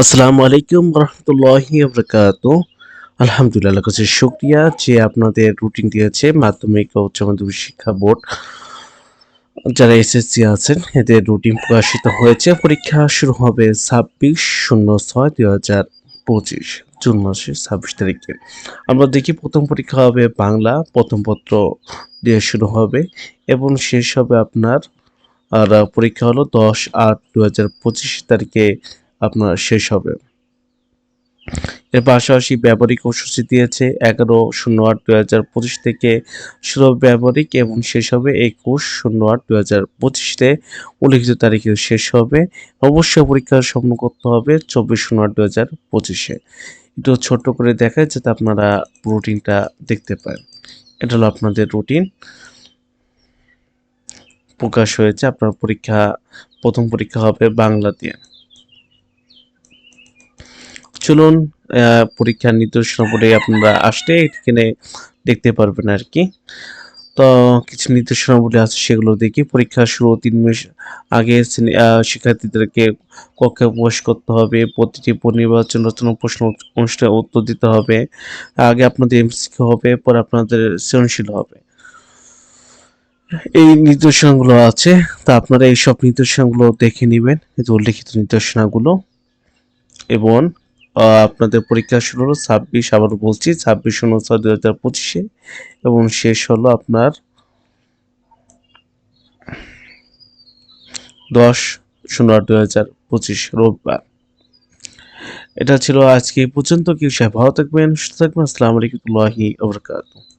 আসসালামু আলাইকুম রহমতুল্লাহি বারাকাতুহু। আলহামদুলিল্লাহ কাছে শুকরিয়া যে আপনাদের রুটিন দিয়েছে মাধ্যমিক ও উচ্চ মাধ্যমিক শিক্ষা বোর্ড যারা এসএসসি আছেন এদের রুটিন প্রকাশিত হয়েছে। পরীক্ষা শুরু হবে 26/06/2025 জুন মাসের 26 তারিখে। আমরা দেখি প্রথম পরীক্ষা হবে বাংলা প্রথম পত্র দিয়ে শুরু হবে এবং শেষ হবে আপনার পরীক্ষা হলো 10/8/2025 তারিখে আপনার শেষ হবে। এর পাশাপাশি ব্যবহারিক কর্মসূচি দিয়েছে 11/08/2025 থেকে শুরু হবে ব্যবহারিক এবং শেষ হবে 21/08/2025 উল্লিখিত তারিখে শেষ হবে। অবশ্যই পরীক্ষা সম্পন্ন করতে হবে 24/08/2025 একটু ছোট্ট করে দেখায় যাতে আপনারা রুটিনটা দেখতে পান। এটা হলো আপনাদের রুটিন প্রকাশ হয়েছে। আপনার প্রথম পরীক্ষা হবে বাংলা দিয়ে। চলুন পরীক্ষার নির্দেশনাবলী আপনারা আসলে এখানে দেখতে পারবেন আর কি। তো কিছু নির্দেশনাবলী আছে সেগুলো দেখি। পরীক্ষা শুরু ৩ মাস আগে শিক্ষার্থীদেরকে কক্ষে প্রবেশ করতে হবে। প্রতিটি নির্বাচন রচনা প্রশ্ন অনুষ্ঠানে উত্তর দিতে হবে। আগে আপনাদের এমসিকিউ হবে, পরে আপনাদের সৃজনশীল হবে। এই নির্দেশনাগুলো আছে। তা আপনারা এইসব নির্দেশনাগুলো দেখে নিবেন। এই যে উল্লিখিত নির্দেশনাগুলো এবং আপনাদের পরীক্ষা শুরু হলো ২৬ আবারও বলছি ২৬/০৬/২০২৫ এবং শেষ হলো আপনার ১০/০৮/২০২৫ রোববার। এটা ছিল আজকে এই পর্যন্ত। ভালো থাকবেন, সুস্থ থাকবেন। আসসালামু আলাইকুম ওয়া রাহমাতুল্লাহি ওয়া বারাকাতুহু।